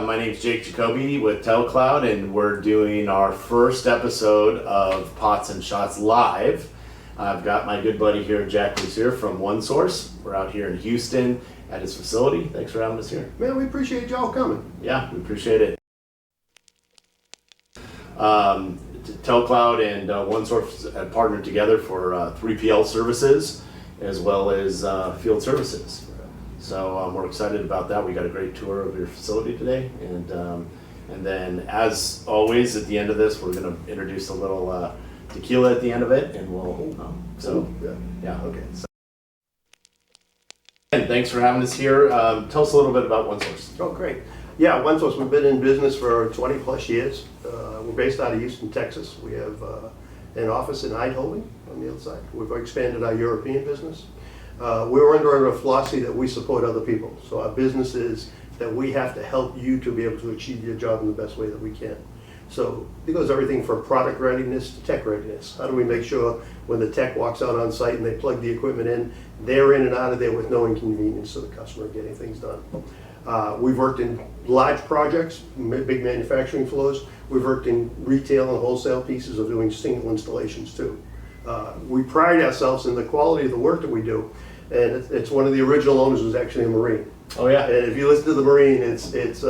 My name's Jake Jacoby with TelCloud, and we're doing our first episode of Pots and Shots Live. I've got my good buddy here, Jack Lucier from OneSource. We're out here in Houston at his facility. Thanks for having us here. Man, we appreciate y'all coming. Yeah, we appreciate it. TelCloud and OneSource have partnered together for 3PL services as well as field services. So we're excited about that. We got a great tour of your facility today, and then as always at the end of this, we're going to introduce a little tequila at the end of it, and we'll. Yeah. Okay. So, and thanks for having us here. Tell us a little bit about OneSource. Oh, great. Yeah, OneSource, we've been in business for 20 plus years. We're based out of Houston, Texas. We have an office in Eindhoven on the other side. We've expanded our European business. We're under a philosophy that we support other people. So our business is that we have to help you to be able to achieve your job in the best way that we can. So it goes everything from product readiness to tech readiness. How do we make sure when the tech walks out on site and they plug the equipment in, they're in and out of there with no inconvenience to the customer getting things done. We've worked in large projects, big manufacturing floors. We've worked in retail and wholesale pieces of doing single installations too. We pride ourselves in the quality of the work that we do. And it's one of the original owners was actually a Marine. Oh yeah. And if you listen to the Marine, it's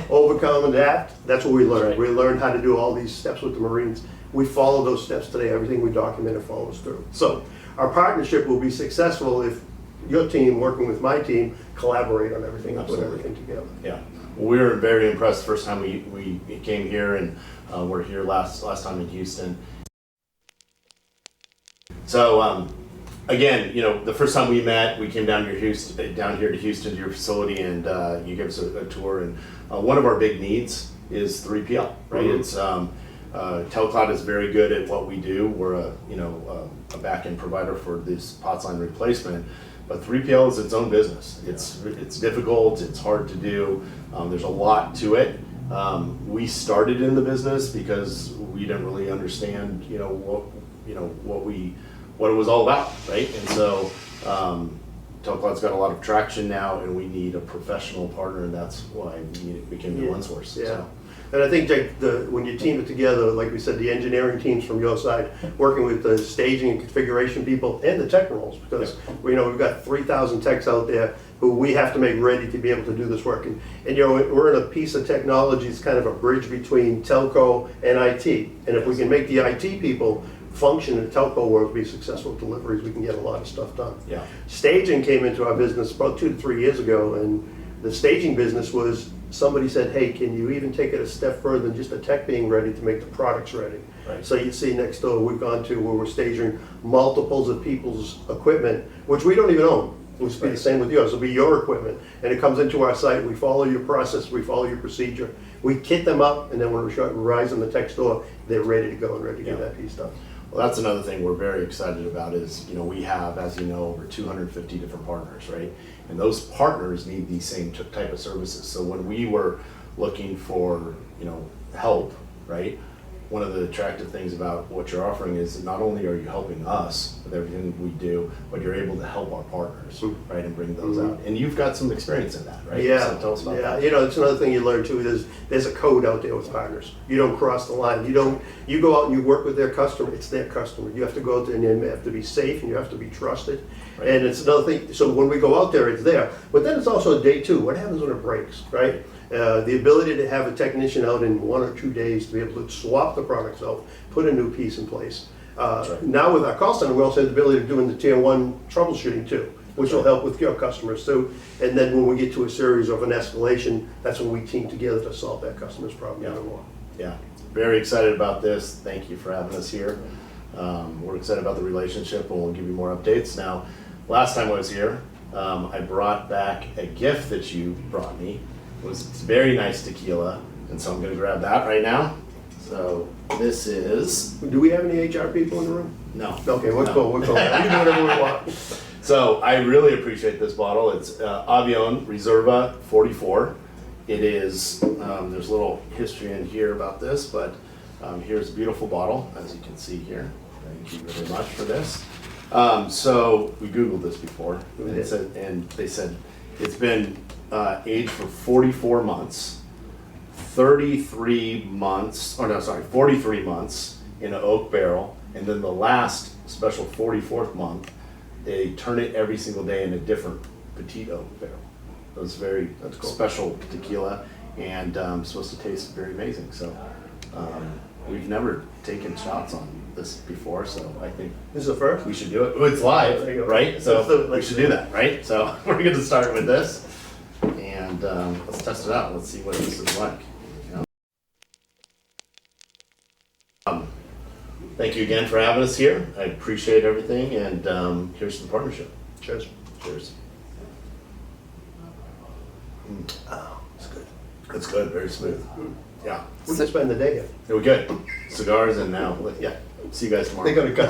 overcome and adapt. That's what we learned. Right. We learned how to do all these steps with the Marines. We follow those steps today. Everything we document follows through. So our partnership will be successful if your team, working with my team, collaborate on everything and put everything together. Yeah. Well, we were very impressed the first time we came here, and we're here last time in Houston. So again, the first time we met, we came down here to Houston to your facility, and you gave us a tour. And one of our big needs is 3PL, right? Mm-hmm. It's TelCloud is very good at what we do. We're a back-end provider for this POTS line replacement, but 3PL is its own business. It's difficult. It's hard to do. There's a lot to it. We started in the business because we didn't really understand, what it was all about, right? And so TelCloud's got a lot of traction now, and we need a professional partner, and that's why we came to OneSource. Yeah. So. And I think, Jake, when you team it together, like we said, the engineering teams from your side, working with the staging and configuration people and the tech roles, because we've got 3,000 techs out there who we have to make ready to be able to do this work. And we're in a piece of technology, it's kind of a bridge between telco and IT. And if we can make the IT people function in the telco world, be successful with deliveries, we can get a lot of stuff done. Yeah. Staging came into our business about 2 to 3 years ago, and the staging business was somebody said, hey, can you even take it a step further than just the tech being ready to make the products ready? Right. So you see next door, we've gone to where we're staging multiples of people's equipment, which we don't even own. We'll be the same with yours. It'll be your equipment, and it comes into our site. We follow your process, we follow your procedure. We kit them up, and then when we rise in the tech store, they're ready to go and ready to get that piece done. Well, that's another thing we're very excited about is, we have, as you know, over 250 different partners, right? And those partners need these same type of services. So when we were looking for, help, right? One of the attractive things about what you're offering is that not only are you helping us with everything we do, but you're able to help our partners, right, and bring those out. And you've got some experience in that, right? Yeah, So tell us about that. It's another thing you learn too. There's a code out there with partners. You don't cross the line. You go out and you work with their customer. It's their customer. You have to go out there and you have to be safe and you have to be trusted. Right. And it's another thing. So when we go out there, it's there. But then it's also day two. What happens when it breaks, right? The ability to have a technician out in 1 or 2 days to be able to swap the products out, put a new piece in place. Right. Now with our call center, we also have the ability of doing the tier 1 troubleshooting too, which will help with your customers too. And then when we get to a series of an escalation, that's when we team together to solve that customer's problem even more. Yeah, very excited about this. Thank you for having us here. We're excited about the relationship, and we'll give you more updates. Now, last time I was here, I brought back a gift that you brought me. It's very nice tequila, and so I'm going to grab that right now. So this is. Do we have any HR people in the room? No. Okay, we're cool. We're cool. We can do whatever we want. So I really appreciate this bottle. It's Avión Reserva 44. It is. There's a little history in here about this, but here's a beautiful bottle, as you can see here. Thank you very much for this. So we Googled this before, and they said it's been aged for 44 months. 33 months, or no, sorry, 43 months in an oak barrel, and then the last special 44th month, they turn it every single day in a different petite oak barrel. It was very special tequila, and supposed to taste very amazing. So we've never taken shots on this before, so I think This is the first? we should do it. Oh, it's live, There you go. right? So Let's we should do that, right? So we're going to start with this, and let's test it out. Let's see what this is like. You know? Thank you again for having us here. I appreciate everything, and here's the partnership. Cheers. Cheers. Oh, it's good. It's good, very smooth. Yeah. We can spend the day here. Here we go. Cigars and now, yeah. See you guys tomorrow. They're gonna cut.